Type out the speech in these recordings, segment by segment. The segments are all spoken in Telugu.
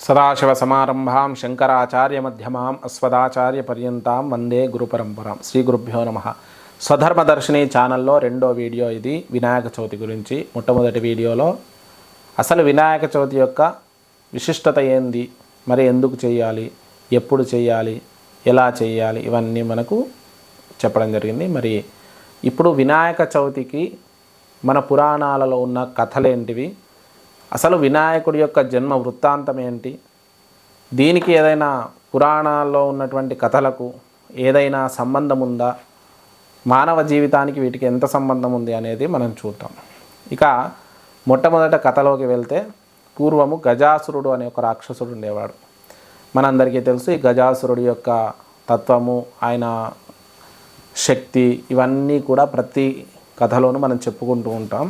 సదాశివసమారంభాం శంకరాచార్యమధ్యమాం అస్మదాచార్యపర్యంతాం వందే గురుపరంపరాం. శ్రీ గురుభ్యో నమః. స్వధర్మదర్శిని ఛానల్లో రెండో వీడియో ఇది వినాయక చవితి గురించి. మొట్టమొదటి వీడియోలో అసలు వినాయక చవితి యొక్క విశిష్టత ఏంది, మరి ఎందుకు చేయాలి, ఎప్పుడు చేయాలి, ఎలా చేయాలి, ఇవన్నీ మనకు చెప్పడం జరిగింది. మరి ఇప్పుడు వినాయక చవితికి మన పురాణాలలో ఉన్న కథలేంటివి, అసలు వినాయకుడి యొక్క జన్మ వృత్తాంతం ఏంటి, దీనికి ఏదైనా పురాణాల్లో ఉన్నటువంటి కథలకు ఏదైనా సంబంధం ఉందా, మానవ జీవితానికి వీటికి ఎంత సంబంధం ఉంది అనేది మనం చూద్దాం. ఇక మొట్టమొదట కథలోకి వెళ్తే, పూర్వము గజాసురుడు అనే ఒక రాక్షసుడు ఉండేవాడు. మనందరికీ తెలుసు ఈ గజాసురుడి యొక్క తత్వము, ఆయన శక్తి, ఇవన్నీ కూడా ప్రతి కథలోనూ మనం చెప్పుకుంటూ ఉంటాం.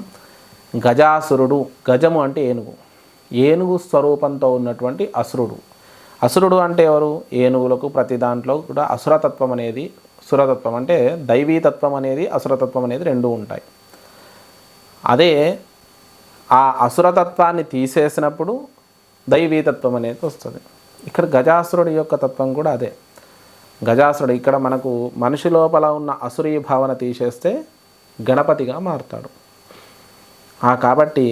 గజాసురుడు, గజము అంటే ఏనుగు, ఏనుగు స్వరూపంతో ఉన్నటువంటి అసురుడు. అసురుడు అంటే ఎవరు? ఏనుగులకు ప్రతి దాంట్లో కూడా అసురతత్వం అనేది, సురతత్వం అంటే దైవీతత్వం అనేది, అసురతత్వం అనేది రెండు ఉంటాయి. అదే ఆ అసురతత్వాన్ని తీసేసినప్పుడు దైవీతత్వం అనేది వస్తుంది. ఇక్కడ గజాసురుడి యొక్క తత్వం కూడా అదే. గజాసురుడు ఇక్కడ మనకు మనిషి లోపల ఉన్న అసురీ భావన తీసేస్తే గణపతిగా మారుతాడు. కాబట్టి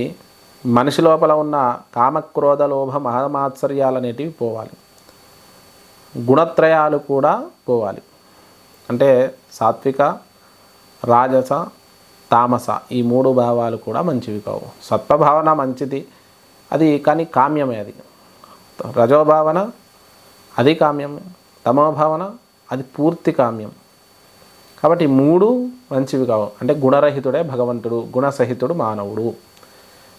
మనిషి లోపల ఉన్న కామక్రోధ లోభ మహమాత్సర్యాలు అనేటివి పోవాలి, గుణత్రయాలు కూడా పోవాలి. అంటే సాత్విక, రాజస, తామస ఈ మూడు భావాలు కూడా మంచివి కావు. సత్వభావన మంచిది అది, కానీ కామ్యమే అది. రజోభావన అది కామ్యమే, తమోభావన అది పూర్తి కామ్యం. కాబట్టి మూడు మంచివి కావు. అంటే గుణరహితుడే భగవంతుడు, గుణసహితుడు మానవుడు.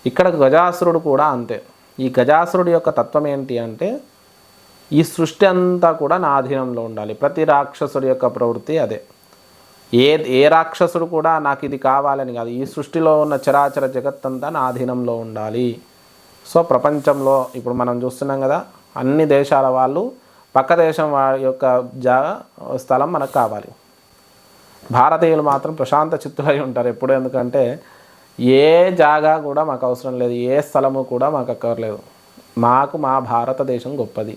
ఇక్కడ గజాసురుడు కూడా అంతే. ఈ గజాసురుడు యొక్క తత్వం ఏంటి అంటే, ఈ సృష్టి అంతా కూడా నా అధీనంలో ఉండాలి. ప్రతి రాక్షసుడి యొక్క ప్రవృత్తి అదే. ఏ రాక్షసుడు కూడా నాకు ఇది కావాలని కాదు, ఈ సృష్టిలో ఉన్న చరాచర జగత్తంతా నా అధీనంలో ఉండాలి. సో ప్రపంచంలో ఇప్పుడు మనం చూస్తున్నాం కదా, అన్ని దేశాల వాళ్ళు పక్క దేశం వారి యొక్క స్థలం మనకు కావాలి. భారతీయులు మాత్రం ప్రశాంత చిత్తులై ఉంటారు ఎప్పుడు. ఎందుకంటే ఏ జాగా కూడా మాకు అవసరం లేదు, ఏ స్థలము కూడా మాకు అక్కర్లేదు, మాకు మా భారతదేశం గొప్పది,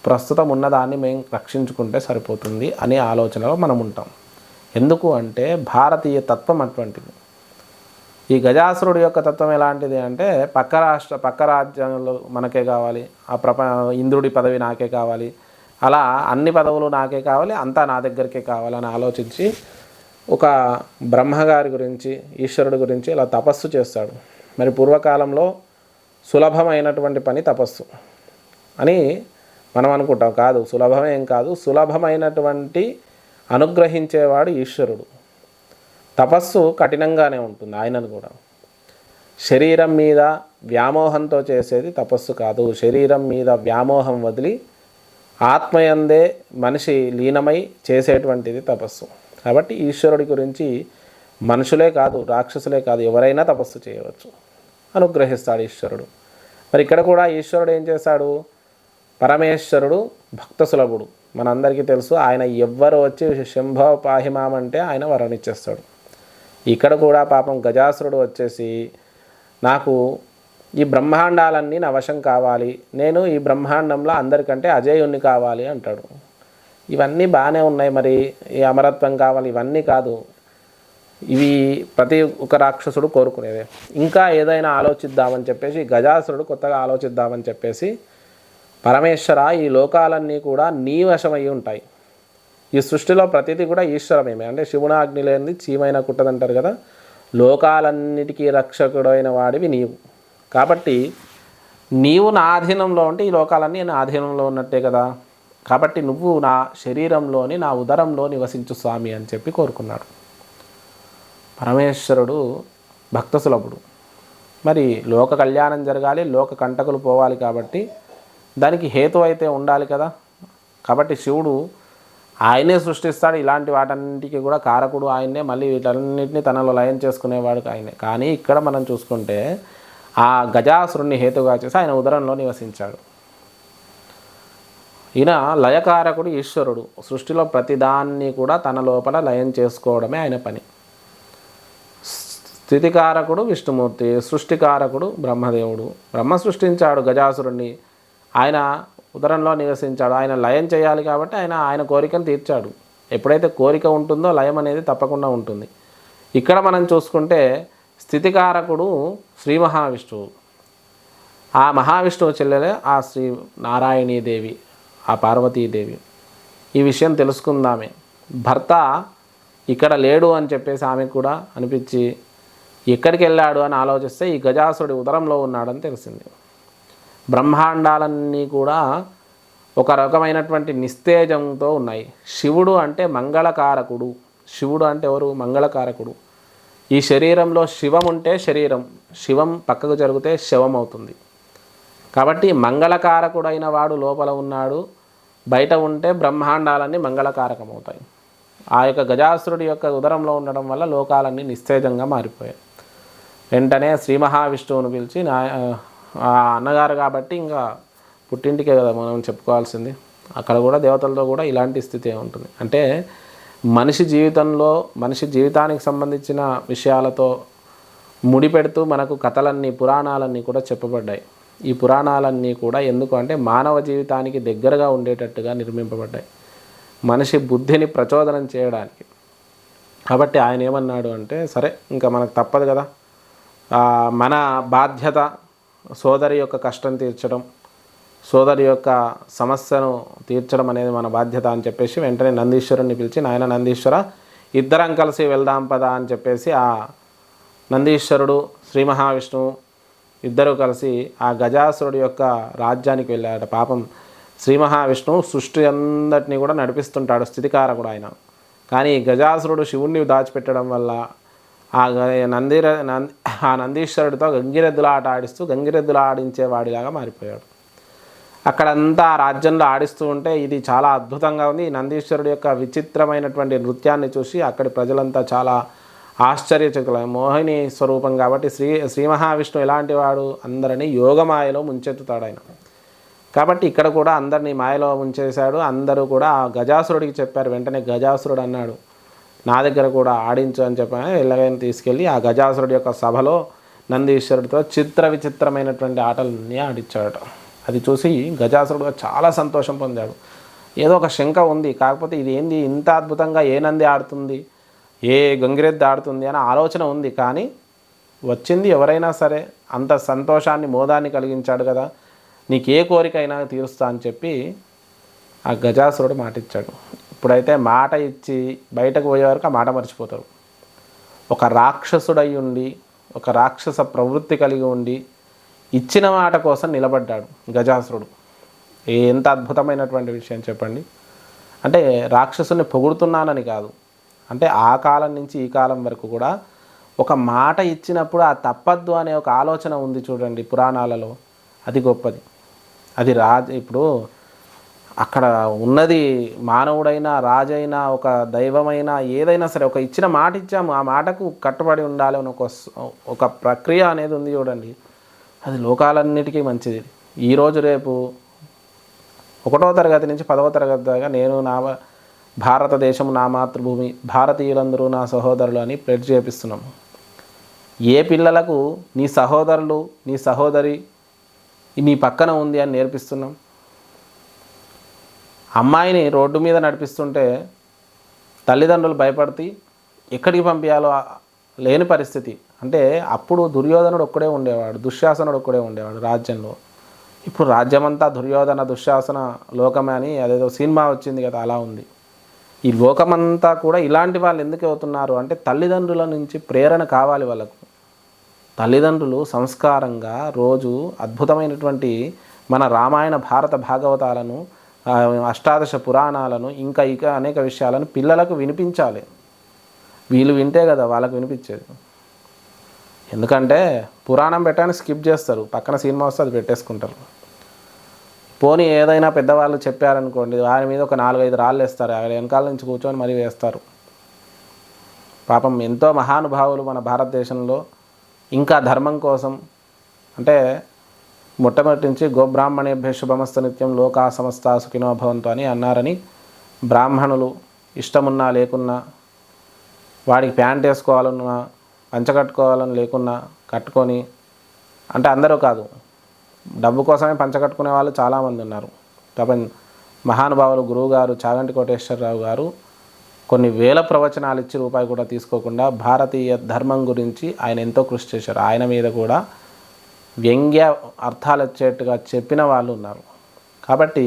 ప్రస్తుతం ఉన్నదాన్ని మేము రక్షించుకుంటే సరిపోతుంది అనే ఆలోచనలో మనం ఉంటాం. ఎందుకు అంటే భారతీయ తత్వం అటువంటిది. ఈ గజాసురుడి యొక్క తత్వం ఎలాంటిది అంటే, పక్క రాజ్యాలు మనకే కావాలి, ఇంద్రుడి పదవి నాకే కావాలి, అలా అన్ని పదవులు నాకే కావాలి, అంతా నా దగ్గరికే కావాలని ఆలోచించి ఒక బ్రహ్మగారి గురించి, ఈశ్వరుడి గురించి ఇలా తపస్సు చేస్తాడు. మరి పూర్వకాలంలో సులభమైనటువంటి పని తపస్సు అని మనం అనుకుంటాం. కాదు, సులభమేం కాదు, సులభమైనటువంటి అనుగ్రహించేవాడు ఈశ్వరుడు. తపస్సు కఠినంగానే ఉంటుంది ఆయనను కూడా. శరీరం మీద వ్యామోహంతో చేసేది తపస్సు కాదు. శరీరం మీద వ్యామోహం వదిలి ఆత్మయందే మనిషి లీనమై చేసేటువంటిది తపస్సు. కాబట్టి ఈశ్వరుడి గురించి మనుషులే కాదు, రాక్షసులే కాదు, ఎవరైనా తపస్సు చేయవచ్చు, అనుగ్రహిస్తాడు ఈశ్వరుడు. మరి ఇక్కడ కూడా ఈశ్వరుడు ఏం చేశాడు? పరమేశ్వరుడు భక్త సులభుడు. మనందరికీ తెలుసు, ఆయన ఎవ్వరు వచ్చి శంభవ పాహిమామంటే ఆయన వరణిచ్చేస్తాడు. ఇక్కడ కూడా పాపం గజాసురుడు వచ్చేసి, నాకు ఈ బ్రహ్మాండాలన్నీ నా వశం కావాలి, నేను ఈ బ్రహ్మాండంలో అందరికంటే అజేయుణ్ణి కావాలి అంటాడు. ఇవన్నీ బాగానే ఉన్నాయి, మరి ఈ అమరత్వం కావాలి, ఇవన్నీ కాదు. ఇవి ప్రతి ఒక్క రాక్షసుడు కోరుకునేదే. ఇంకా ఏదైనా ఆలోచిద్దామని చెప్పేసి గజాసురుడు కొత్తగా ఆలోచిద్దామని చెప్పేసి, పరమేశ్వర ఈ లోకాలన్నీ కూడా నీ వశమయ్యి ఉంటాయి, ఈ సృష్టిలో ప్రతిదీ కూడా ఈశ్వరమేమే. అంటే శివునాగ్ని లేనిది చీమైనా కుట్టదంటారు కదా, లోకాలన్నిటికీ రక్షకుడైన వాడివి నీవు. కాబట్టి నీవు నా ఆధీనంలో ఉంటే ఈ లోకాలన్నీ నా ఆధీనంలో ఉన్నట్టే కదా. కాబట్టి నువ్వు నా శరీరంలోని, నా ఉదరంలో నివసించు స్వామి అని చెప్పి కోరుకున్నాడు. పరమేశ్వరుడు భక్త సులభుడు. మరి లోక కళ్యాణం జరగాలి, లోక కంటకులు పోవాలి, కాబట్టి దానికి హేతు అయితే ఉండాలి కదా. కాబట్టి శివుడు ఆయనే సృష్టిస్తాడు, ఇలాంటి వాటన్నింటికి కూడా కారకుడు ఆయనే, మళ్ళీ వీటన్నిటిని తనలో లయం చేసుకునేవాడు ఆయనే. కానీ ఇక్కడ మనం చూసుకుంటే ఆ గజాసురుణ్ణి హేతుగా చేసి ఆయన ఉదరంలో నివసించాడు. ఈయన లయకారకుడు ఈశ్వరుడు. సృష్టిలో ప్రతిదాన్ని కూడా తన లోపల లయం చేసుకోవడమే ఆయన పని. స్థితికారకుడు విష్ణుమూర్తి, సృష్టికారకుడు బ్రహ్మదేవుడు. బ్రహ్మ సృష్టించాడు గజాసురుణ్ణి. ఆయన ఉదరంలో నివసించాడు. ఆయన లయం చేయాలి కాబట్టి ఆయన కోరికను తీర్చాడు. ఎప్పుడైతే కోరిక ఉంటుందో లయం అనేది తప్పకుండా ఉంటుంది. ఇక్కడ మనం చూసుకుంటే స్థితికారకుడు శ్రీ మహావిష్ణువు. ఆ మహావిష్ణువు చెల్లెలే ఆ శ్రీ నారాయణీదేవి, ఆ పార్వతీదేవి. ఈ విషయం తెలుసుకుందామే. భర్త ఇక్కడ లేడు అని చెప్పేసి ఆమెకు కూడా అనిపించి ఎక్కడికి వెళ్ళాడు అని ఆలోచిస్తే ఈ గజాసురుడి ఉదరంలో ఉన్నాడని తెలిసింది. బ్రహ్మాండాలన్నీ కూడా ఒక రకమైనటువంటి నిస్తేజంతో ఉన్నాయి. శివుడు అంటే మంగళకారకుడు. శివుడు అంటే ఎవరు? మంగళకారకుడు. ఈ శరీరంలో శివం ఉంటే శరీరం, శివం పక్కకు జరిగితే శవం అవుతుంది. కాబట్టి మంగళకారకుడైన వాడు లోపల ఉన్నాడు. బయట ఉంటే బ్రహ్మాండాలన్నీ మంగళకారకమవుతాయి. ఆ యొక్క గజాసురుడి యొక్క ఉదరంలో ఉండడం వల్ల లోకాలన్నీ నిస్తేజంగా మారిపోయాయి. వెంటనే శ్రీ మహావిష్ణువును పిలిచి ఆ అన్నగారు కాబట్టి ఇంకా పుట్టింటికే కదా మనం చెప్పుకోవాల్సింది. అక్కడ కూడా దేవతలతో కూడా ఇలాంటి స్థితి ఉంటుంది. అంటే మనిషి జీవితంలో మనిషి జీవితానికి సంబంధించిన విషయాలతో ముడిపెడుతూ మనకు కథలన్నీ పురాణాలన్నీ కూడా చెప్పబడ్డాయి. ఈ పురాణాలన్నీ కూడా ఎందుకు అంటే మానవ జీవితానికి దగ్గరగా ఉండేటట్టుగా నిర్మింపబడ్డాయి, మనిషి బుద్ధిని ప్రచోదనం చేయడానికి. కాబట్టి ఆయన ఏమన్నాడు అంటే, సరే ఇంకా మనకు తప్పదు కదా, మన బాధ్యత సోదరి యొక్క కష్టం తీర్చడం, సోదరి యొక్క సమస్యను తీర్చడం అనేది మన బాధ్యత అని చెప్పేసి వెంటనే నందీశ్వరుని పిలిచి, నాయన నందీశ్వర ఇద్దరం కలిసి వెళ్దాం పదా అని చెప్పేసి ఆ నందీశ్వరుడు శ్రీ మహావిష్ణువు ఇద్దరు కలిసి ఆ గజాసురుడి యొక్క రాజ్యానికి వెళ్ళాడు. పాపం శ్రీ మహావిష్ణువు సృష్టి అందరినీ కూడా నడిపిస్తుంటాడు, స్థితికారకుడు ఆయన. కానీ గజాసురుడు శివుణ్ణి దాచిపెట్టడం వల్ల ఆ నందీశ్వరుడితో గంగిరెద్దుల ఆట ఆడిస్తూ గంగిరెద్దుల ఆడించేవాడిలాగా మారిపోయాడు. అక్కడంతా ఆ రాజ్యంలో ఆడిస్తూ ఉంటే ఇది చాలా అద్భుతంగా ఉంది. ఈ నందీశ్వరుడి యొక్క విచిత్రమైనటువంటి నృత్యాన్ని చూసి అక్కడి ప్రజలంతా చాలా ఆశ్చర్యచకులు. మోహిని స్వరూపం కాబట్టి శ్రీ మహావిష్ణువు ఎలాంటి వాడు? అందరినీ యోగమాయలో ముంచెత్తుతాడు ఆయన. కాబట్టి ఇక్కడ కూడా అందరినీ మాయలో ముంచేశాడు. అందరూ కూడా ఆ గజాసురుడికి చెప్పారు. వెంటనే గజాసురుడు అన్నాడు, నా దగ్గర కూడా ఆడించు అని చెప్పాను. ఎల్లగైనా తీసుకెళ్ళి ఆ గజాసురుడి యొక్క సభలో నందీశ్వరుడితో విచిత్రమైనటువంటి ఆటలన్నీ ఆడించాడు. అది చూసి గజాసురుడు చాలా సంతోషం పొందాడు. ఏదో ఒక శంక ఉంది, కాకపోతే ఇది ఏంది ఇంత అద్భుతంగా ఏ నంది ఆడుతుంది, ఏ గంగిరెద్దు ఆడుతుంది అనే ఆలోచన ఉంది. కానీ వచ్చింది ఎవరైనా సరే అంత సంతోషాన్ని మోదాన్ని కలిగించాడు కదా, నీకు ఏ కోరికైనా తీరుస్తా అని చెప్పి ఆ గజాసురుడు మాట ఇచ్చాడు. ఇప్పుడైతే మాట ఇచ్చి బయటకు పోయే వరకు ఆ మాట మర్చిపోతారు. ఒక రాక్షసుడై ఉండి, ఒక రాక్షస ప్రవృత్తి కలిగి ఉండి ఇచ్చిన మాట కోసం నిలబడ్డాడు గజాసురుడు. ఎంత అద్భుతమైనటువంటి విషయం చెప్పండి. అంటే రాక్షసుని పొగుడుతున్నానని కాదు, అంటే ఆ కాలం నుంచి ఈ కాలం వరకు కూడా ఒక మాట ఇచ్చినప్పుడు ఆ తప్పద్దు అనే ఒక ఆలోచన ఉంది చూడండి పురాణాలలో. అది గొప్పది. అది ఇప్పుడు అక్కడ ఉన్నది మానవుడైనా రాజైనా ఒక దైవమైనా ఏదైనా సరే ఒక ఇచ్చిన మాట ఇచ్చాము, ఆ మాటకు కట్టుబడి ఉండాలి అని ఒక ప్రక్రియ అనేది ఉంది చూడండి. అది లోకాలన్నిటికీ మంచిది. ఈరోజు రేపు 1వ తరగతి నుంచి 10వ తరగతి దాకా నేను భారతదేశం నా మాతృభూమి, భారతీయులందరూ నా సహోదరులు అని ప్రెడ్ చేపిస్తున్నాము. ఏ పిల్లలకు నీ సహోదరులు నీ సహోదరి నీ పక్కన ఉంది అని నేర్పిస్తున్నాం? అమ్మాయిని రోడ్డు మీద నడిపిస్తుంటే తల్లిదండ్రులు భయపడుతూ ఎక్కడికి పంపించాలో లేని పరిస్థితి. అంటే అప్పుడు దుర్యోధనుడు ఒక్కడే ఉండేవాడు, దుశ్శాసనుడు ఒక్కడే ఉండేవాడు రాజ్యంలో. ఇప్పుడు రాజ్యమంతా దుర్యోధన దుశ్శాసన లోకమే అని అదేదో సినిమా వచ్చింది కదా, అలా ఉంది. ఈ లోకమంతా కూడా ఇలాంటి వాళ్ళు ఎందుకు అవుతున్నారు అంటే తల్లిదండ్రుల నుంచి ప్రేరణ కావాలి వాళ్ళకు. తల్లిదండ్రులు సంస్కారంగా రోజు అద్భుతమైనటువంటి మన రామాయణ భారత భాగవతాలను, అష్టాదశ పురాణాలను, ఇంకా అనేక విషయాలను పిల్లలకు వినిపించాలి. వీళ్ళు వింటే కదా వాళ్ళకు వినిపించేది. ఎందుకంటే పురాణం పెట్టాలని స్కిప్ చేస్తారు, పక్కన సినిమా వస్తే అది పెట్టేసుకుంటారు. పోనీ ఏదైనా పెద్దవాళ్ళు చెప్పారనుకోండి, వారి మీద ఒక 4-5 రాళ్ళు వేస్తారు, వెనకాల నుంచి కూర్చొని మరీ వేస్తారు. పాపం ఎంతో మహానుభావులు మన భారతదేశంలో ఇంకా ధర్మం కోసం, అంటే మొట్టమొదటి నుంచి గోబ్రాహ్మణేభ్య శుభమస్తు నిత్యం లోకా సమస్తా సుఖినో భవంతు అని అన్నారని బ్రాహ్మణులు ఇష్టమున్నా లేకున్నా, వాడికి ప్యాంట్ వేసుకోవాలన్నా పంచ కట్టుకోవాలని లేకున్నా కట్టుకొని, అంటే అందరూ కాదు, డబ్బు కోసమే పంచకట్టుకునే వాళ్ళు చాలామంది ఉన్నారు. కాబట్టి మహానుభావులు గురువుగారు చాగంటి కోటేశ్వరరావు గారు కొన్ని వేల ప్రవచనాలు ఇచ్చి రూపాయి కూడా తీసుకోకుండా భారతీయ ధర్మం గురించి ఆయన ఎంతో కృషి చేశారు. ఆయన మీద కూడా వ్యంగ్య అర్థాలు వచ్చేట్టుగా చెప్పిన వాళ్ళు ఉన్నారు. కాబట్టి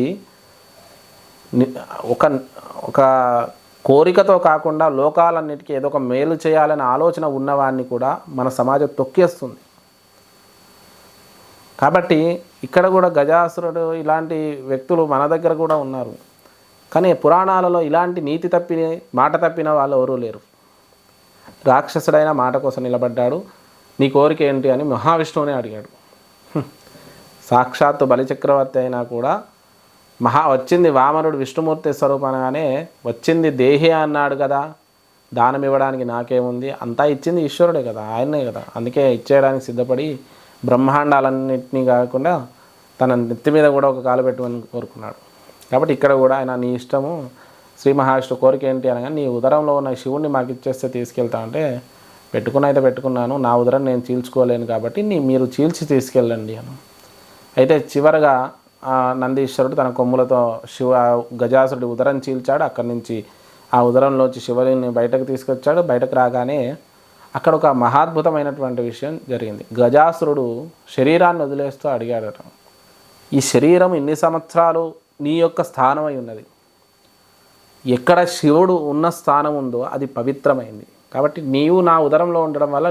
ఒక ఒక కోరికతో కాకుండా లోకాలన్నిటికీ ఏదో ఒక మేలు చేయాలనే ఆలోచన ఉన్నవాడిని కూడా మన సమాజం తొక్కేస్తుంది. కాబట్టి ఇక్కడ కూడా గజాసురుడు ఇలాంటి వ్యక్తులు మన దగ్గర కూడా ఉన్నారు. కానీ పురాణాలలో ఇలాంటి నీతి తప్పిన మాట తప్పిన వాళ్ళు ఎవరూ లేరు. రాక్షసుడైన మాట కోసం నిలబడ్డాడు. నీ కోరిక ఏంటి అని మహావిష్ణువునే అడిగాడు. సాక్షాత్తు బలిచక్రవర్తి అయినా కూడా వచ్చింది వామనుడు విష్ణుమూర్తి స్వరూపంగానే వచ్చింది దేహి అన్నాడు కదా, దానం ఇవ్వడానికి నాకేముంది, అంతా ఇచ్చింది ఈశ్వరుడే కదా, ఆయనే కదా. అందుకే ఇచ్చేయడానికి సిద్ధపడి బ్రహ్మాండాలన్నింటినీ కాకుండా తన నెత్తి మీద కూడా ఒక కాలు పెట్టుకొని కోరుకున్నాడు. కాబట్టి ఇక్కడ కూడా ఆయన నీ ఇష్టము, శ్రీ మహావిష్ణు కోరిక ఏంటి అనగా నీ ఉదరంలో ఉన్న శివుణ్ణి మాకు ఇచ్చేస్తే తీసుకెళ్తా అంటే పెట్టుకున్నైతే పెట్టుకున్నాను, నా ఉదరం నేను చీల్చుకోలేను కాబట్టి మీరు చీల్చి తీసుకెళ్ళండి అని. అయితే చివరగా నందీశ్వరుడు తన కొమ్ములతో గజాసురుడి ఉదరం చీల్చాడు. అక్కడి నుంచి ఆ ఉదరంలోంచి శివలింగిని బయటకు తీసుకొచ్చాడు. బయటకు రాగానే అక్కడ ఒక మహాద్భుతమైనటువంటి విషయం జరిగింది. గజాసురుడు శరీరాన్ని వదిలేస్తూ అడిగాడట, ఈ శరీరం ఇన్ని సంవత్సరాలు నీ యొక్క స్థానమై ఉన్నది, ఎక్కడ శివుడు ఉన్న స్థానం ఉందో అది పవిత్రమైంది. కాబట్టి నీవు నా ఉదరంలో ఉండడం వల్ల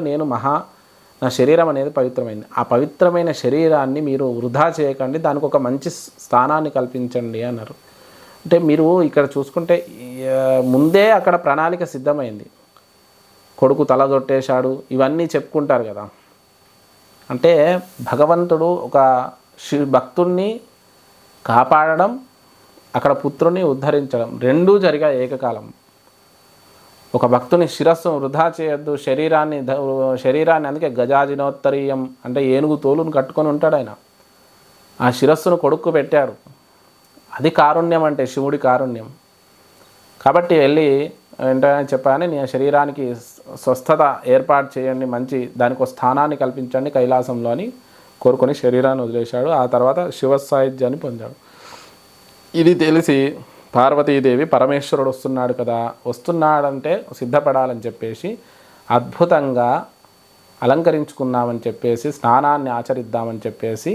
నా శరీరం అనేది పవిత్రమైంది. ఆ పవిత్రమైన శరీరాన్ని మీరు వృధా చేయకండి, దానికి ఒక మంచి స్థానాన్ని కల్పించండి అన్నారు. అంటే మీరు ఇక్కడ చూసుకుంటే ముందే అక్కడ ప్రణాళిక సిద్ధమైంది. కొడుకు తలదొట్టేశాడు, ఇవన్నీ చెప్పుకుంటారు కదా. అంటే భగవంతుడు ఒక భక్తుణ్ణి కాపాడడం, అక్కడ పుత్రుని ఉద్ధరించడం రెండూ జరిగాయి ఏకకాలం. ఒక భక్తుని శిరస్సును వృధా చేయొద్దు, శరీరాన్ని అందుకే గజాజినోత్తరీయం అంటే ఏనుగు తోలును కట్టుకొని ఉంటాడు ఆయన. ఆ శిరస్సును కొడుక్కు పెట్టాడు. అది కారుణ్యం, అంటే శివుడి కారుణ్యం. కాబట్టి వెళ్ళి వెంటనే చెప్పాను, నీ శరీరానికి స్వస్థత ఏర్పాటు చేయండి, మంచి దానికి ఒక స్థానాన్ని కల్పించండి కైలాసంలో అని కోరుకొని శరీరాన్ని వదిలేశాడు. ఆ తర్వాత శివసాయుధ్యాన్ని పొందాడు. ఇది తెలిసి పార్వతీదేవి పరమేశ్వరుడు వస్తున్నాడు కదా, వస్తున్నాడంటే సిద్ధపడాలని చెప్పేసి అద్భుతంగా అలంకరించుకున్నామని చెప్పేసి స్నానాన్ని ఆచరిద్దామని చెప్పేసి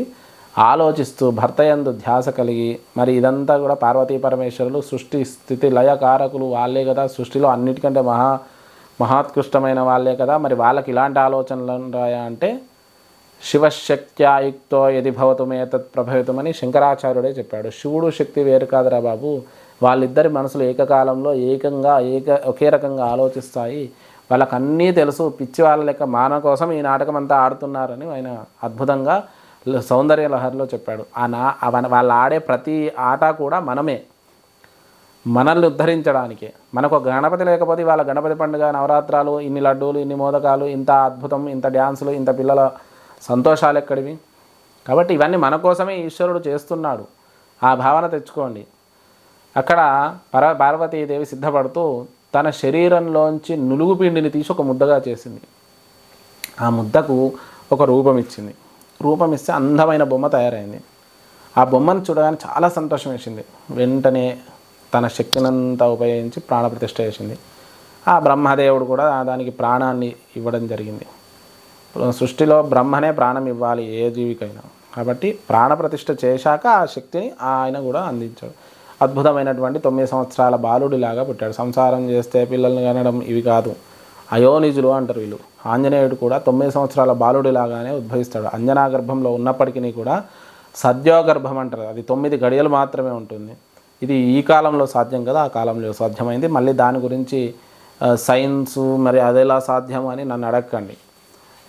ఆలోచిస్తూ భర్తయందు ధ్యాస కలిగి, మరి ఇదంతా కూడా పార్వతీ పరమేశ్వరులు సృష్టి స్థితి లయకారకులు వాళ్ళే కదా, సృష్టిలో అన్నిటికంటే మహోత్కృష్టమైన వాళ్ళే కదా, మరి వాళ్ళకి ఇలాంటి ఆలోచనలు ఉన్నాయా అంటే శివశక్త్యాయుక్తో యది భవతుమే తత్ ప్రభవితమని శంకరాచార్యుడే చెప్పాడు. శివుడు శక్తి వేరు కాదురా బాబు, వాళ్ళిద్దరి మనసులు ఏకకాలంలో ఒకే రకంగా ఆలోచిస్తాయి, వాళ్ళకి అన్నీ తెలుసు, పిచ్చి వాళ్ళ లెక్క మానవ కోసం ఈ నాటకం అంతా ఆడుతున్నారని ఆయన అద్భుతంగా సౌందర్య లహరిలో చెప్పాడు. వాళ్ళు ఆడే ప్రతి ఆట కూడా మనల్ని ఉద్ధరించడానికే. మనకు గణపతి లేకపోతే వాళ్ళ గణపతి పండుగ, నవరాత్రాలు, ఇన్ని లడ్డూలు, ఇన్ని మోదకాలు, ఇంత అద్భుతం, ఇంత డ్యాన్సులు, ఇంత పిల్లల సంతోషాలు ఎక్కడివి? కాబట్టి ఇవన్నీ మన కోసమే ఈశ్వరుడు చేస్తున్నాడు, ఆ భావన తెచ్చుకోండి. అక్కడ పార్వతీదేవి సిద్ధపడుతూ తన శరీరంలోంచి నులుగు పిండిని తీసి ఒక ముద్దగా చేసింది. ఆ ముద్దకు ఒక రూపం ఇచ్చింది. రూపం ఇస్తే అందమైన బొమ్మ తయారైంది. ఆ బొమ్మను చూడగానే చాలా సంతోషం వేసింది. వెంటనే తన శక్తినంతా ఉపయోగించి ప్రాణప్రతిష్ఠ చేసింది. ఆ బ్రహ్మదేవుడు కూడా దానికి ప్రాణాన్ని ఇవ్వడం జరిగింది. సృష్టిలో బ్రహ్మనే ప్రాణం ఇవ్వాలి ఏ జీవికైనా. కాబట్టి ప్రాణప్రతిష్ఠ చేశాక ఆ శక్తిని ఆయన కూడా అందించాడు. అద్భుతమైనటువంటి 9 సంవత్సరాల బాలుడిలాగా పుట్టాడు. సంసారం చేస్తే పిల్లల్ని కనడం ఇవి కాదు, అయోనిజులు అంటారు వీళ్ళు. ఆంజనేయుడు కూడా 9 సంవత్సరాల బాలుడిలాగానే ఉద్భవిస్తాడు. అంజనా గర్భంలో ఉన్నప్పటికీ కూడా సద్యోగర్భం అంటారు, అది 9 గడియలు మాత్రమే ఉంటుంది. ఇది ఈ కాలంలో సాధ్యం కదా, ఆ కాలంలో సాధ్యమైంది. మళ్ళీ దాని గురించి సైన్సు మరి అదేలా సాధ్యం అని నన్ను అడగకండి,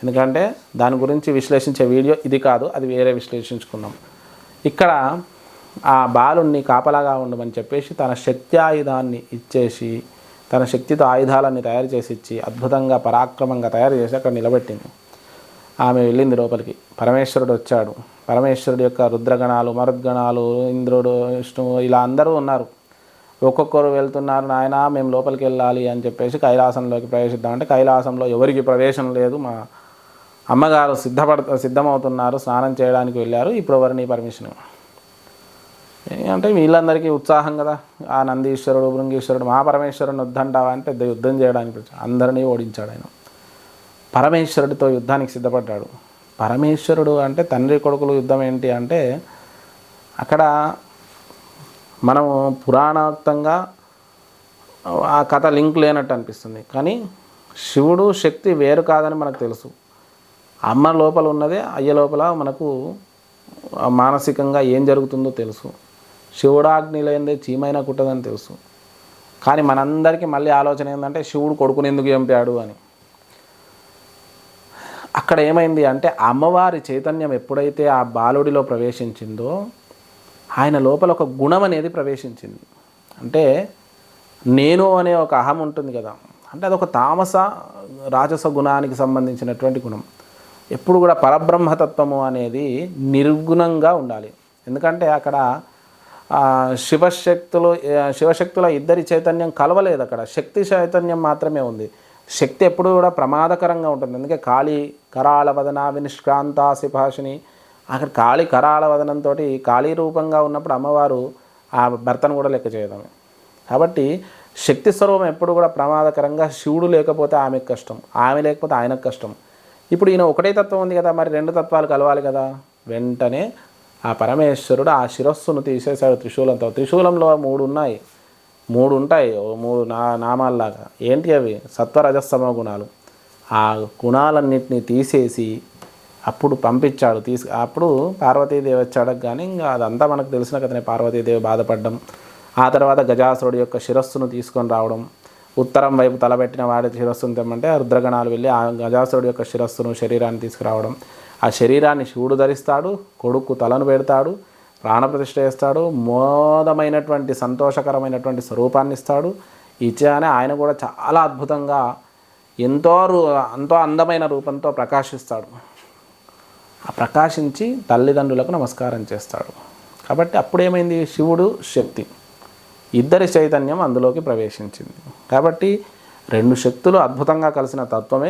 ఎందుకంటే దాని గురించి విశ్లేషించే వీడియో ఇది కాదు, అది వేరే విశ్లేషించుకున్నాం. ఇక్కడ ఆ బాలుణ్ణి కాపలాగా ఉండమని చెప్పేసి తన శక్తి ఆయుధాన్ని ఇచ్చేసి, తన శక్తితో ఆయుధాలన్నీ తయారు చేసి ఇచ్చి అద్భుతంగా పరాక్రమంగా తయారు చేసి అక్కడ నిలబెట్టింది. ఆమె వెళ్ళింది లోపలికి. పరమేశ్వరుడు వచ్చాడు. పరమేశ్వరుడు యొక్క రుద్రగణాలు, మరుద్గణాలు, ఇంద్రుడు, విష్ణువు ఇలా అందరూ ఉన్నారు. ఒక్కొక్కరు వెళ్తున్నారు, నాయన మేము లోపలికి వెళ్ళాలి అని చెప్పేసి కైలాసంలోకి ప్రవేశిద్దామంటే కైలాసంలో ఎవరికి ప్రవేశం లేదు, అమ్మగారు సిద్ధమవుతున్నారు, స్నానం చేయడానికి వెళ్ళారు, ఇప్పుడు ఎవరు నీ పర్మిషన్ అంటే వీళ్ళందరికీ ఉత్సాహం కదా. ఆ నందీశ్వరుడు భృంగీశ్వరుడు మహాపరమేశ్వరుని వద్దంటావా అని పెద్ద యుద్ధం చేయడానికి అందరినీ ఓడించాడు ఆయన. పరమేశ్వరుడితో యుద్ధానికి సిద్ధపడ్డాడు. పరమేశ్వరుడు అంటే తండ్రి కొడుకులు యుద్ధం ఏంటి అంటే అక్కడ మనము పురాణోక్తంగా ఆ కథ లింక్ లేనట్టు అనిపిస్తుంది, కానీ శివుడు శక్తి వేరు కాదని మనకు తెలుసు. అమ్మ లోపల ఉన్నదే అయ్య లోపల మనకు మానసికంగా ఏం జరుగుతుందో తెలుసు. శివుడాగ్ని లేనిదే చీమైనా కుట్టదని తెలుసు. కానీ మనందరికీ మళ్ళీ ఆలోచన ఏంటంటే శివుడు కొడుకుని ఎందుకు చంపాడు అని. అక్కడ ఏమైంది అంటే అమ్మవారి చైతన్యం ఎప్పుడైతే ఆ బాలుడిలో ప్రవేశించిందో ఆయన లోపల ఒక గుణం అనేది ప్రవేశించింది. అంటే నేను అనే ఒక అహం ఉంటుంది కదా, అంటే అదొక తామస రాజస గుణానికి సంబంధించినటువంటి గుణం. ఎప్పుడు కూడా పరబ్రహ్మతత్వము అనేది నిర్గుణంగా ఉండాలి. ఎందుకంటే అక్కడ శివశక్తుల ఇద్దరి చైతన్యం కలవలేదు, అక్కడ శక్తి చైతన్యం మాత్రమే ఉంది. శక్తి ఎప్పుడు కూడా ప్రమాదకరంగా ఉంటుంది. అందుకే కాళీ కరాళ వదన వినిష్క్రాంతాసి భాషిని, అక్కడ కాళీ కరాళ వదనంతో కాళీ రూపంగా ఉన్నప్పుడు అమ్మవారు ఆ భర్తను కూడా లెక్క చేయడం. కాబట్టి శక్తి స్వరూపం ఎప్పుడు కూడా ప్రమాదకరంగా, శివుడు లేకపోతే ఆమెకు కష్టం, ఆమె లేకపోతే ఆయనకు కష్టం. ఇప్పుడు ఈయన ఒకటే తత్వం ఉంది కదా, మరి రెండు తత్వాలు కలవాలి కదా. వెంటనే ఆ పరమేశ్వరుడు ఆ శిరస్సును తీసేశాడు త్రిశూలంతో. త్రిశూలంలో మూడు ఉంటాయి, మూడు నామాల్లాగా. ఏంటి అవి? సత్వరజస్తమ గుణాలు. ఆ గుణాలన్నింటినీ తీసేసి అప్పుడు పంపించాడు. అప్పుడు పార్వతీదేవి వచ్చాడు. కానీ ఇంకా అదంతా మనకు తెలిసిన కథనే. పార్వతీదేవి బాధపడడం, ఆ తర్వాత గజాసురుడి యొక్క శిరస్సును తీసుకొని రావడం, ఉత్తరం వైపు తలబెట్టిన వాడి శిరస్సును తెమ్మంటే రుద్రగణాలు వెళ్ళి ఆ గజాసురుడి యొక్క శిరస్సును శరీరాన్ని తీసుకురావడం. ఆ శరీరాన్ని శివుడు ధరిస్తాడు, కొడుకు తలను పెడతాడు, ప్రాణప్రతిష్ఠ చేస్తాడు, మోదమైనటువంటి సంతోషకరమైనటువంటి స్వరూపాన్ని ఇస్తాడు. ఇచ్చానే ఆయన కూడా చాలా అద్భుతంగా ఎంతో అందమైన రూపంతో ప్రకాశిస్తాడు. ఆ ప్రకాశించి తల్లిదండ్రులకు నమస్కారం చేస్తాడు. కాబట్టి అప్పుడేమైంది? శివుడు శక్తి ఇద్దరి చైతన్యం అందులోకి ప్రవేశించింది. కాబట్టి రెండు శక్తులు అద్భుతంగా కలిసిన తత్వమే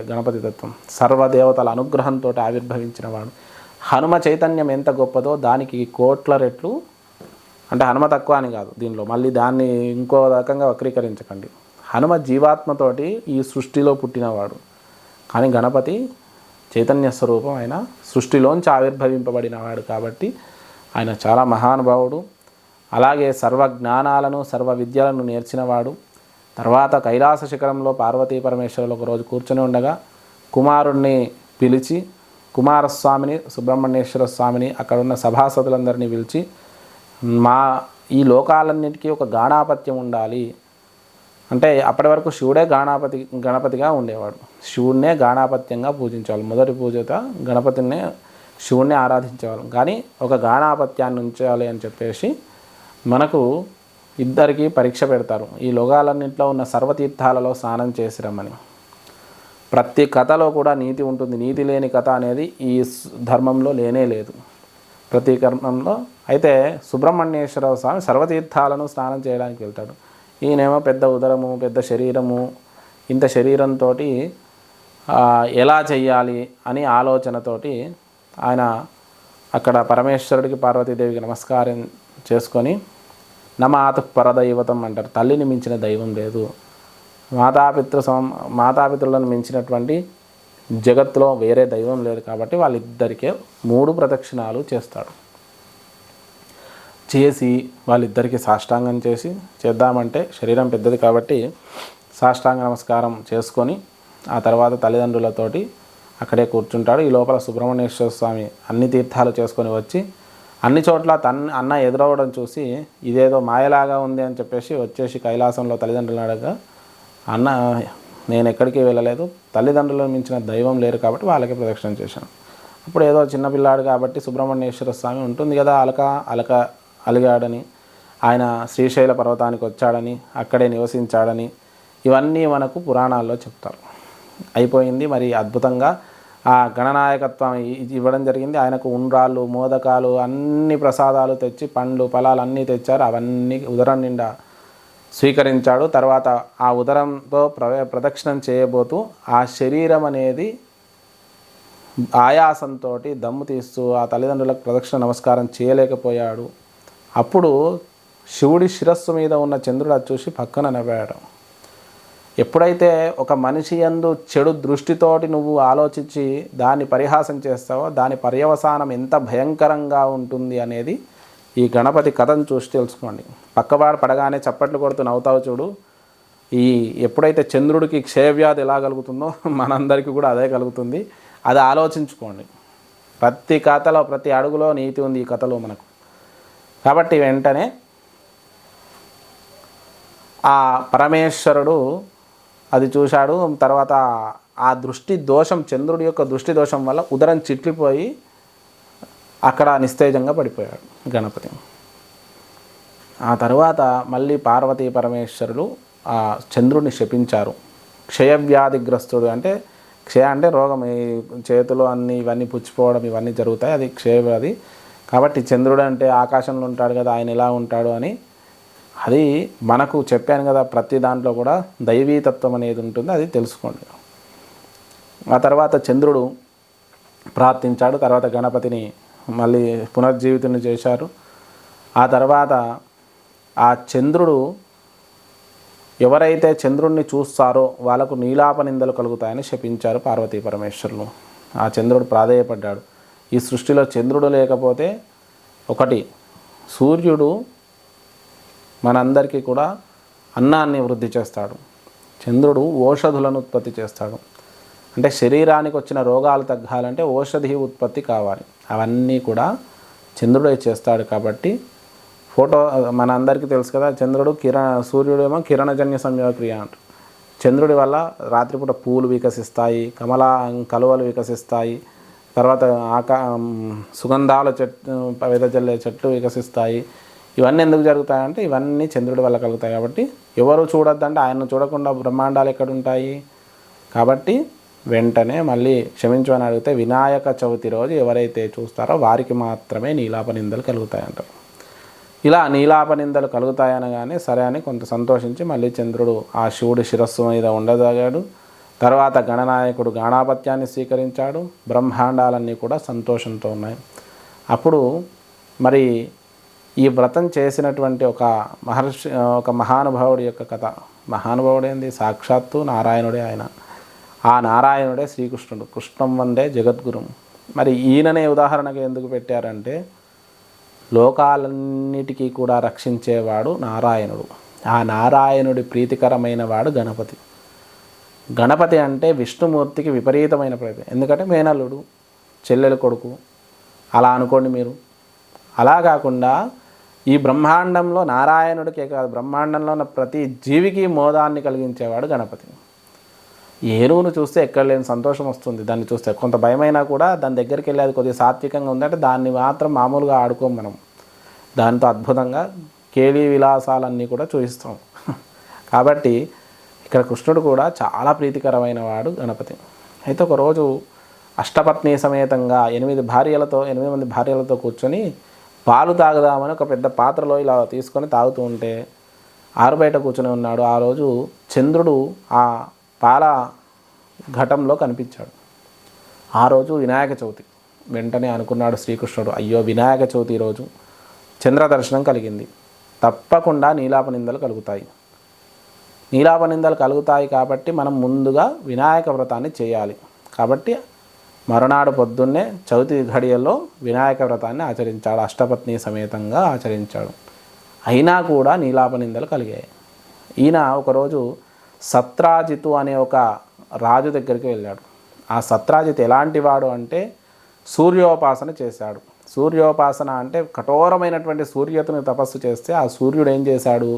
గణపతి తత్వం. సర్వదేవతల అనుగ్రహంతో ఆవిర్భవించిన వాడు. హనుమ చైతన్యం ఎంత గొప్పదో దానికి కోట్ల రెట్లు. అంటే హనుమ తక్కువ అని కాదు, దీనిలో మళ్ళీ దాన్ని ఇంకో రకంగా వక్రీకరించకండి. హనుమ జీవాత్మతోటి ఈ సృష్టిలో పుట్టినవాడు, కానీ గణపతి చైతన్య స్వరూపం, ఆయన సృష్టిలోంచి ఆవిర్భవింపబడినవాడు. కాబట్టి ఆయన చాలా మహానుభావుడు. అలాగే సర్వ జ్ఞానాలను సర్వ విద్యలను నేర్చినవాడు. తర్వాత కైలాస శిఖరంలో పార్వతీ పరమేశ్వరులు ఒకరోజు కూర్చొని ఉండగా కుమారుణ్ణి పిలిచి, కుమారస్వామిని సుబ్రహ్మణ్యేశ్వర స్వామిని అక్కడ ఉన్న సభాసదులందరినీ పిలిచి, ఈ లోకాలన్నిటికీ ఒక గాణాపత్యం ఉండాలి. అంటే అప్పటి వరకు శివుడే గణపతిగా ఉండేవాడు. శివుడినే గాణాపత్యంగా పూజించేవాళ్ళు. మొదటి పూజత గణపతినే శివుణ్ణి ఆరాధించేవాళ్ళం. కానీ ఒక గాణాపత్యాన్ని ఉంచాలి అని చెప్పేసి మనకు ఇద్దరికి పరీక్ష పెడతారు. ఈ లోకాలన్నింటిలో ఉన్న సర్వతీర్థాలలో స్నానం చేసి రమ్మని. ప్రతి కథలో కూడా నీతి ఉంటుంది. నీతి లేని కథ అనేది ఈ ధర్మంలో లేనే లేదు, ప్రతి కర్మంలో. అయితే సుబ్రహ్మణ్యేశ్వర స్వామి సర్వతీర్థాలను స్నానం చేయడానికి వెళ్తాడు. ఈయనేమో పెద్ద ఉదరము, పెద్ద శరీరము, ఇంత శరీరంతో ఎలా చెయ్యాలి అని ఆలోచనతోటి ఆయన అక్కడ పరమేశ్వరుడికి పార్వతీదేవికి నమస్కారం చేసుకొని, నమాతు పరదైవతం అంటారు. తల్లిని మించిన దైవం లేదు, మాతాపితృలను మించినటువంటి జగత్తులో వేరే దైవం లేదు. కాబట్టి వాళ్ళిద్దరికే 3 ప్రదక్షిణాలు చేస్తాడు. చేసి వాళ్ళిద్దరికీ సాష్టాంగం చేద్దామంటే శరీరం పెద్దది కాబట్టి సాష్టాంగ నమస్కారం చేసుకొని ఆ తర్వాత తల్లిదండ్రులతోటి అక్కడే కూర్చుంటాడు. ఈ లోపల సుబ్రహ్మణ్యేశ్వర స్వామి అన్ని తీర్థాలు చేసుకొని వచ్చి అన్ని చోట్ల అన్న ఎదురవడం చూసి ఇదేదో మాయలాగా ఉంది అని చెప్పేసి వచ్చేసి కైలాసంలో తల్లిదండ్రులను అడగగా, అన్న నేను ఎక్కడికి వెళ్ళలేదు, తల్లిదండ్రులను మించిన దైవం లేరు కాబట్టి వాళ్ళకి ప్రదక్షిణ చేశాను. అప్పుడు ఏదో చిన్నపిల్లాడు కాబట్టి సుబ్రహ్మణ్యేశ్వర స్వామి ఉంటుంది కదా, అలిగాడని, ఆయన శ్రీశైల పర్వతానికి వచ్చాడని, అక్కడే నివసించాడని, ఇవన్నీ మనకు పురాణాల్లో చెప్తారు. అయిపోయింది. మరి అద్భుతంగా ఆ గణనాయకత్వం ఇవ్వడం జరిగింది. ఆయనకు ఉండ్రాళ్ళు, మోదకాలు, అన్ని ప్రసాదాలు తెచ్చి, పండ్లు ఫలాలు అన్నీ తెచ్చారు. అవన్నీ ఉదరం నిండా స్వీకరించాడు. తర్వాత ఆ ఉదరంతో ప్రదక్షిణం చేయబోతూ ఆ శరీరం అనేది ఆయాసంతో దమ్ము తీస్తూ ఆ తల్లిదండ్రులకు ప్రదక్షిణ నమస్కారం చేయలేకపోయాడు. అప్పుడు శివుడి శిరస్సు మీద ఉన్న చంద్రుడు అది చూసి పక్కన నవ్వాడు. ఎప్పుడైతే ఒక మనిషి యందు చెడు దృష్టితోటి నువ్వు ఆలోచించి దాన్ని పరిహాసం చేస్తావో దాని పర్యవసానం ఎంత భయంకరంగా ఉంటుంది అనేది ఈ గణపతి కథను చూసి తెలుసుకోండి. పక్కవాడు పడగానే చప్పట్లు కొడుతూ నవ్వుతావు చూడు, ఈ ఎప్పుడైతే చంద్రుడికి క్షయవ్యాధి ఎలా కలుగుతుందో మనందరికీ కూడా అదే కలుగుతుంది. అది ఆలోచించుకోండి. ప్రతి కథలో ప్రతి అడుగులో నీతి ఉంది ఈ కథలో మనకు. కాబట్టి వెంటనే ఆ పరమేశ్వరుడు అది చూశాడు. తర్వాత ఆ దృష్టి దోషం, చంద్రుడి యొక్క దృష్టి దోషం వల్ల ఉదరం చిట్లిపోయి అక్కడ నిస్తేజంగా పడిపోయాడు గణపతి. ఆ తర్వాత మళ్ళీ పార్వతీ పరమేశ్వరులు ఆ చంద్రుడిని శపించారు. క్షయవ్యాధిగ్రస్తుడు అంటే క్షయ అంటే రోగం, ఈ చేతులు అన్నీ ఇవన్నీ పుచ్చిపోవడం ఇవన్నీ జరుగుతాయి, అది క్షయవ్యాధి. కాబట్టి చంద్రుడు అంటే ఆకాశంలో ఉంటాడు కదా, ఆయన ఎలా ఉంటాడు అని అది మనకు చెప్పాను కదా, ప్రతి దాంట్లో కూడా దైవీతత్వం అనేది ఉంటుంది, అది తెలుసుకోండి. ఆ తర్వాత చంద్రుడు ప్రార్థించాడు. తర్వాత గణపతిని మళ్ళీ పునర్జీవితుని చేశారు. ఆ తర్వాత ఆ చంద్రుడు ఎవరైతే చంద్రుడిని చూస్తారో వాళ్ళకు నీలాప నిందలు కలుగుతాయని శపించారు పార్వతీ పరమేశ్వరులు. ఆ చంద్రుడు ప్రాధేయపడ్డాడు. ఈ సృష్టిలో చంద్రుడు లేకపోతే ఒకటి సూర్యుడు మనందరికీ కూడా అన్నాన్ని వృద్ధి చేస్తాడు, చంద్రుడు ఓషధులను ఉత్పత్తి చేస్తాడు. అంటే శరీరానికి వచ్చిన రోగాలు తగ్గాలంటే ఓషధి ఉత్పత్తి కావాలి, అవన్నీ కూడా చంద్రుడే చేస్తాడు. కాబట్టి ఫోటో మన అందరికీ తెలుసు కదా, చంద్రుడు సూర్యుడేమో కిరణజన్య సంయోగక్రియ అంటారు. చంద్రుడి వల్ల రాత్రిపూట పూలు వికసిస్తాయి, కలువలు వికసిస్తాయి, తర్వాత సుగంధాల చెట్టు వెదజల్లే చెట్లు వికసిస్తాయి. ఇవన్నీ ఎందుకు జరుగుతాయంటే ఇవన్నీ చంద్రుడి వల్ల కలుగుతాయి. కాబట్టి ఎవరు చూడొద్దంటే ఆయన్ను చూడకుండా బ్రహ్మాండాలు ఎక్కడుంటాయి. కాబట్టి వెంటనే మళ్ళీ క్షమించమని అడిగితే వినాయక చవితి రోజు ఎవరైతే చూస్తారో వారికి మాత్రమే నీలాప నిందలు కలుగుతాయంటారు. ఇలా నీలాప నిందలు కలుగుతాయనగానే సరే అని కొంత సంతోషించి మళ్ళీ చంద్రుడు ఆ శివుడి శిరస్సు మీద ఉండదగాడు. తర్వాత గణనాయకుడు గణాపత్యాన్ని స్వీకరించాడు. బ్రహ్మాండాలన్నీ కూడా సంతోషంతో ఉన్నాయి. అప్పుడు మరి ఈ వ్రతం చేసినటువంటి ఒక మహానుభావుడి యొక్క కథ. మహానుభావుడేంది, సాక్షాత్తు నారాయణుడే ఆయన. ఆ నారాయణుడే శ్రీకృష్ణుడు. కృష్ణం వందే జగద్గురు. మరి ఈయననే ఉదాహరణగా ఎందుకు పెట్టారంటే లోకాలన్నిటికీ కూడా రక్షించేవాడు నారాయణుడు. ఆ నారాయణుడి ప్రీతికరమైన వాడు గణపతి. గణపతి అంటే విష్ణుమూర్తికి విపరీతమైన ప్రీతి. ఎందుకంటే మేనల్లుడు, చెల్లెలు కొడుకు అలా అనుకోండి మీరు. అలా కాకుండా ఈ బ్రహ్మాండంలో నారాయణుడికే కాదు, బ్రహ్మాండంలో ఉన్న ప్రతి జీవికి మోదాన్ని కలిగించేవాడు గణపతి. ఏనుగును చూస్తే ఎక్కడ లేని సంతోషం వస్తుంది. దాన్ని చూస్తే కొంత భయమైనా కూడా దాని దగ్గరికి వెళ్ళి అది కొద్దిగా సాత్వికంగా ఉందంటే దాన్ని మాత్రం మామూలుగా ఆడుకోం మనం. దాంతో అద్భుతంగా కేళీ విలాసాలన్నీ కూడా చూపిస్తాం. కాబట్టి ఇక్కడ కృష్ణుడు కూడా చాలా ప్రీతికరమైన వాడు గణపతి. అయితే ఒకరోజు అష్టపత్ని సమేతంగా 8 మంది భార్యలతో కూర్చొని పాలు తాగుదామని ఒక పెద్ద పాత్రలో ఇలా తీసుకొని తాగుతూ ఉంటే ఆరుబయట కూర్చొని ఉన్నాడు. ఆ రోజు చంద్రుడు ఆ పాల ఘటంలో కనిపించాడు. ఆ రోజు వినాయక చవితి. వెంటనే అనుకున్నాడు శ్రీకృష్ణుడు, అయ్యో వినాయక చవితి రోజు చంద్ర దర్శనం కలిగింది, తప్పకుండా నీలాప నిందలు కలుగుతాయి. నీలాప నిందలు కలుగుతాయి కాబట్టి మనం ముందుగా వినాయక వ్రతాన్ని చేయాలి. కాబట్టి మరునాడు పొద్దున్నే చవితి ఘడియల్లో వినాయక వ్రతాన్ని ఆచరించాడు. అష్టపత్ని సమేతంగా ఆచరించాడు. అయినా కూడా నీలాప నిందలు కలిగాయి. ఈయన ఒకరోజు సత్రాజితు అనే ఒక రాజు దగ్గరికి వెళ్ళాడు. ఆ సత్రాజిత్ ఎలాంటి వాడు అంటే సూర్యోపాసన చేశాడు. సూర్యోపాసన అంటే కఠోరమైనటువంటి సూర్యతను తపస్సు చేస్తే ఆ సూర్యుడు ఏం చేశాడు,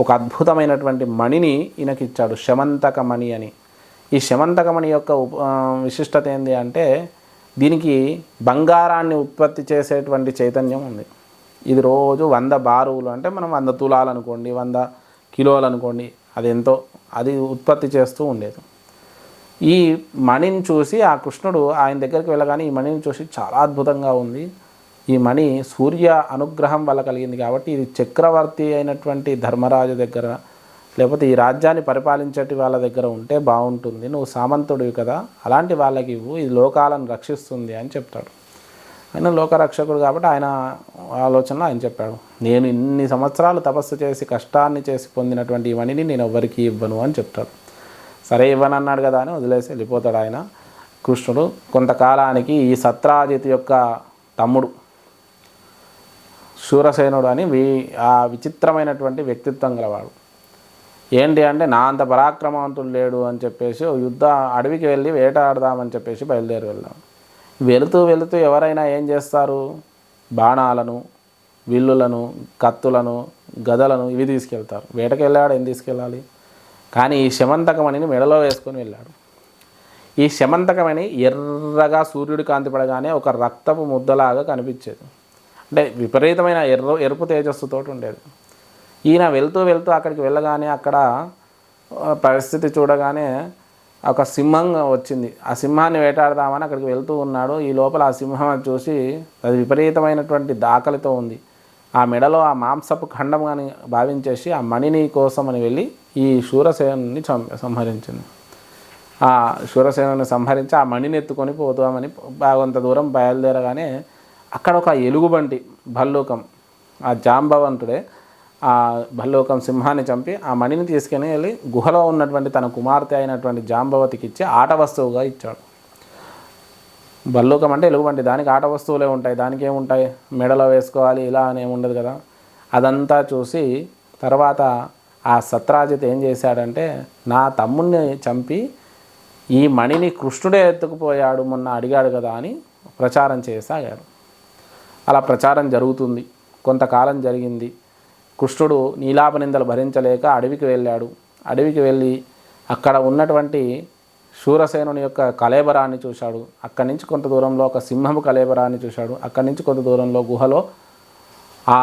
ఒక అద్భుతమైనటువంటి మణిని ఈయనకి ఇచ్చాడు, శమంతక మణి అని. ఈ శమంతక మణి యొక్క విశిష్టత ఏంటి అంటే దీనికి బంగారాన్ని ఉత్పత్తి చేసేటువంటి చైతన్యం ఉంది. ఇది రోజు 100 బారువులు అంటే మనం 100 తులాలు అనుకోండి, 100 కిలోలు అనుకోండి, అది ఎంతో అది ఉత్పత్తి చేస్తూ ఉండేది. ఈ మణిని చూసి ఆ కృష్ణుడు ఆయన దగ్గరికి వెళ్ళగానే ఈ మణిని చూసి చాలా అద్భుతంగా ఉంది, ఈ మణి సూర్య అనుగ్రహం వల్ల కలిగింది కాబట్టి ఇది చక్రవర్తి అయినటువంటి ధర్మరాజు దగ్గర లేకపోతే ఈ రాజ్యాన్ని పరిపాలించేటి వాళ్ళ దగ్గర ఉంటే బాగుంటుంది, నువ్వు సామంతుడివి కదా, అలాంటి వాళ్ళకి ఇవ్వు, ఇది లోకాలను రక్షిస్తుంది అని చెప్తాడు. ఆయన లోకరక్షకుడు కాబట్టి ఆయన ఆలోచనలో ఆయన చెప్పాడు, నేను ఇన్ని సంవత్సరాలు తపస్సు చేసి కష్టాన్ని చేసి పొందినటువంటి ఈ మణిని నేను ఎవ్వరికీ ఇవ్వను అని చెప్తాడు. సరే ఇవ్వనన్నాడు కదా అని వదిలేసి వెళ్ళిపోతాడు ఆయన. కృష్ణుడు కొంతకాలానికి ఈ సత్రాజిత్ యొక్క తమ్ముడు శూరసేనుడు అని ఆ విచిత్రమైనటువంటి వ్యక్తిత్వం గలవాడు. ఏంటి అంటే నా అంత పరాక్రమవంతుడు లేడు అని చెప్పేసి అడవికి వెళ్ళి వేటాడదామని చెప్పేసి బయలుదేరి వెళ్దాం. వెళుతూ ఎవరైనా ఏం చేస్తారు, బాణాలను, విల్లులను, కత్తులను, గదలను ఇవి తీసుకెళ్తారు. వేటకి వెళ్ళాడు, ఏం తీసుకెళ్ళాలి? కానీ ఈ శమంతకమణిని మెడలో వేసుకొని వెళ్ళాడు. ఈ శమంతకమణి ఎర్రగా సూర్యుడి కాంతి పడగానే ఒక రక్తపు ముద్దలాగా కనిపించేది. అంటే విపరీతమైన ఎరుపు తేజస్సుతో ఉండేది. ఈయన వెళ్తూ అక్కడికి వెళ్ళగానే అక్కడ పరిస్థితి చూడగానే ఒక సింహం వచ్చింది. ఆ సింహాన్ని వేటాడదామని అక్కడికి వెళ్తూ ఉన్నాడు. ఈ లోపల ఆ సింహం చూసి అది విపరీతమైనటువంటి ఆకలితో ఉంది. ఆ మెడలో ఆ మాంసపు ఖండం అని భావించేసి ఆ మణిని కోసమని వెళ్ళి ఈ శూరసేనుని సంహరించింది. ఆ శూరసేనుని సంహరించి ఆ మణిని ఎత్తుకొని పోతామని కొంత దూరం బయలుదేరగానే అక్కడ ఒక ఎలుగుబంటి భల్లూకం, ఆ జాంబవంతుడే ఆ భల్లూకం సింహాన్ని చంపి ఆ మణిని తీసుకుని వెళ్ళి గుహలో ఉన్నటువంటి తన కుమార్తె అయినటువంటి జాంబవతికి ఇచ్చి ఆట వస్తువుగా ఇచ్చాడు. భల్లూకం అంటే ఎలుగుబంటి, దానికి ఆట వస్తువులే ఉంటాయి, దానికి ఏముంటాయి, మెడలో వేసుకోవాలి ఇలా అని ఏముండదు కదా. అదంతా చూసి తర్వాత ఆ సత్రాజిత్ ఏం చేశాడంటే, నా తమ్ముడిని చంపి ఈ మణిని కృష్ణుడే ఎత్తుకుపోయాడు మొన్న అడిగాడు కదా అని ప్రచారం చేయసాగారు. అలా ప్రచారం జరుగుతుంది. కొంతకాలం జరిగింది. కృష్ణుడు నీలాపనిందలు భరించలేక అడవికి వెళ్ళాడు. అడవికి వెళ్ళి అక్కడ ఉన్నటువంటి శూరసేనుని యొక్క కళేబరాన్ని చూశాడు. అక్కడి నుంచి కొంత దూరంలో ఒక సింహము కళేబరాన్ని చూశాడు. అక్కడి నుంచి కొంత దూరంలో గుహలో ఆ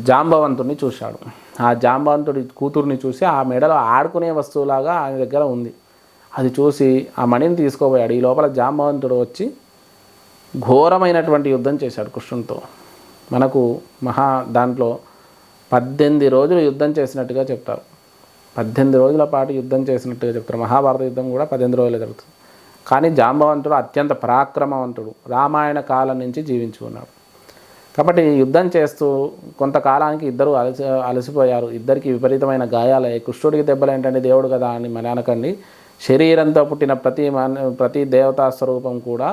జాంబవంతుడిని చూశాడు. ఆ జాంబవంతుడి కూతుర్ని చూసి ఆ మెడలో ఆడుకునే వస్తువులాగా ఆయన దగ్గర ఉంది. అది చూసి ఆ మణిని తీసుకోబోయాడు. ఈ లోపల జాంబవంతుడు వచ్చి ఘోరమైనటువంటి యుద్ధం చేశాడు కృష్ణునితో. మనకు దాంట్లో 18 రోజులు యుద్ధం చేసినట్టుగా చెప్తారు. 18 రోజుల పాటు యుద్ధం చేసినట్టుగా చెప్తారు. మహాభారత యుద్ధం కూడా 18 రోజులే జరుగుతుంది. కానీ జాంబవంతుడు అత్యంత పరాక్రమవంతుడు, రామాయణ కాలం నుంచి జీవించి ఉన్నాడు. కాబట్టి యుద్ధం చేస్తూ కొంతకాలానికి ఇద్దరు అలసిపోయారు. ఇద్దరికి విపరీతమైన గాయాలయ్యాయి. కృష్ణుడికి దెబ్బలు ఏంటంటే దేవుడు కదా అని మన అనకండి, శరీరంతో పుట్టిన ప్రతి దేవతా స్వరూపం కూడా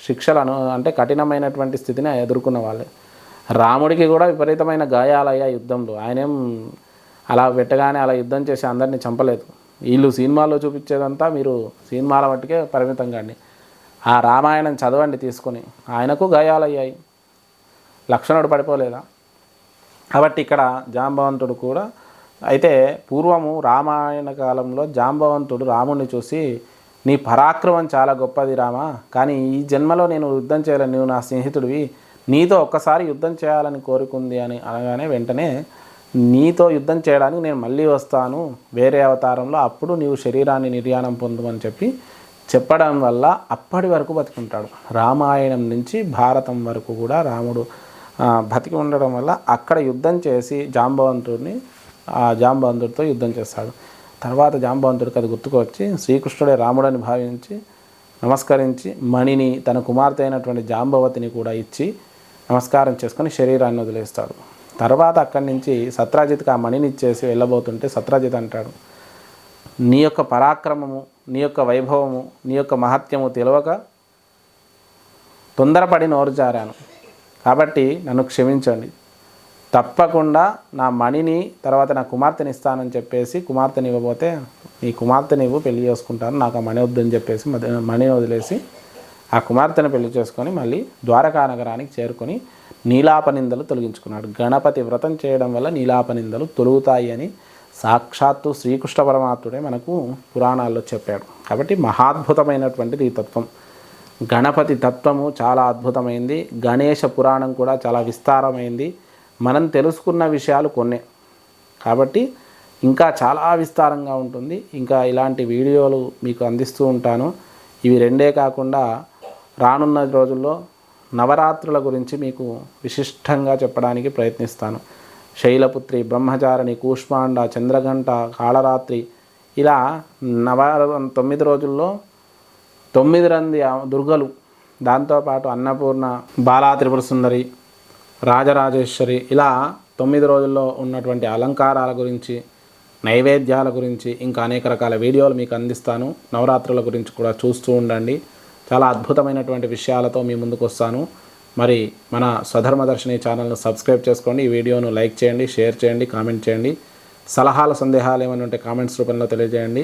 శిక్షలను అంటే కఠినమైనటువంటి స్థితిని ఎదుర్కొన్న వాళ్ళే. రాముడికి కూడా విపరీతమైన గాయాలయ్యాయి యుద్ధంలో. ఆయనేం అలా పెట్టగానే అలా యుద్ధం చేసి అందరినీ చంపలేదు. వీళ్ళు సినిమాల్లో చూపించేదంతా మీరు సినిమాల మట్టుకే పరిమితం కాండి. ఆ రామాయణం చదవండి తీసుకొని, ఆయనకు గాయాలయ్యాయి, లక్ష్మణుడు పడిపోలేదా? కాబట్టి ఇక్కడ జాంబవంతుడు కూడా అయితే పూర్వము రామాయణ కాలంలో జాంబవంతుడు రాముడిని చూసి, నీ పరాక్రమం చాలా గొప్పది రామా, కానీ ఈ జన్మలో నేను యుద్ధం చేయలేను, నువ్వు నా స్నేహితుడివి, నీతో ఒక్కసారి యుద్ధం చేయాలని కోరుకుంది అని అనగానే వెంటనే నీతో యుద్ధం చేయడానికి నేను మళ్ళీ వస్తాను వేరే అవతారంలో, అప్పుడు నీవు శరీరాన్ని నిర్యాణం పొందమని చెప్పడం వల్ల అప్పటి వరకు బతికుంటాడు. రామాయణం నుంచి భారతం వరకు కూడా రాముడు బతికి ఉండడం వల్ల అక్కడ యుద్ధం చేసి జాంబవంతుడితో యుద్ధం చేస్తాడు. తర్వాత జాంబవంతుడికి అది గుర్తుకొచ్చి శ్రీకృష్ణుడే రాముడని భావించి నమస్కరించి మణిని తన కుమార్తె అయినటువంటి జాంబవతిని కూడా ఇచ్చి నమస్కారం చేసుకొని శరీరాన్ని వదిలేస్తాడు. తర్వాత అక్కడి నుంచి సత్రాజిత్కి ఆ మణిని ఇచ్చేసి వెళ్ళబోతుంటే సత్రాజిత్ అంటాడు, నీ యొక్క పరాక్రమము, నీ యొక్క వైభవము, నీ యొక్క మహత్యము తెలియక తొందరపడి నోరు జారాను, కాబట్టి నన్ను క్షమించండి, తప్పకుండా నా మణిని తర్వాత నా కుమార్తెని ఇస్తానని చెప్పేసి కుమార్తెని ఇవ్వబోతే, నీ కుమార్తెని ఇవ్వు పెళ్లి చేసుకుంటాను, నాకు ఆ మణి వద్దని చెప్పేసి మణిని వదిలేసి ఆ కుమార్తెను పెళ్లి చేసుకొని మళ్ళీ ద్వారకా నగరానికి చేరుకొని నీలాపనిందలు తొలగించుకున్నాడు. గణపతి వ్రతం చేయడం వల్ల నీలాపనిందలు తొలుగుతాయి అని సాక్షాత్తు శ్రీకృష్ణ పరమాత్ముడే మనకు పురాణాల్లో చెప్పాడు. కాబట్టి మహాద్భుతమైనటువంటిది ఈ తత్వం. గణపతి తత్వము చాలా అద్భుతమైంది. గణేష పురాణం కూడా చాలా విస్తారమైంది. మనం తెలుసుకున్న విషయాలు కొన్నే, కాబట్టి ఇంకా చాలా విస్తారంగా ఉంటుంది. ఇంకా ఇలాంటి వీడియోలు మీకు అందిస్తూ ఉంటాను. ఇవి రెండే కాకుండా రానున్న రోజుల్లో నవరాత్రుల గురించి మీకు విశిష్టంగా చెప్పడానికి ప్రయత్నిస్తాను. శైలపుత్రి, బ్రహ్మచారిణి, కూష్మాండ, చంద్రఘంట, కాళరాత్రి ఇలా 9 రోజుల్లో 9 దుర్గలు, దాంతోపాటు అన్నపూర్ణ, బాలా త్రిపుర సుందరి, రాజరాజేశ్వరి ఇలా 9 రోజుల్లో ఉన్నటువంటి అలంకారాల గురించి, నైవేద్యాల గురించి ఇంకా అనేక రకాల వీడియోలు మీకు అందిస్తాను. నవరాత్రుల గురించి కూడా చూస్తూ ఉండండి. చాలా అద్భుతమైనటువంటి విషయాలతో మీ ముందుకు వస్తాను. మరి మన స్వధర్మదర్శిని ఛానల్ను సబ్స్క్రైబ్ చేసుకోండి. ఈ వీడియోను లైక్ చేయండి, షేర్ చేయండి, కామెంట్ చేయండి. సలహాలు సందేహాలు ఏమైనా ఉంటే కామెంట్స్ రూపంలో తెలియజేయండి.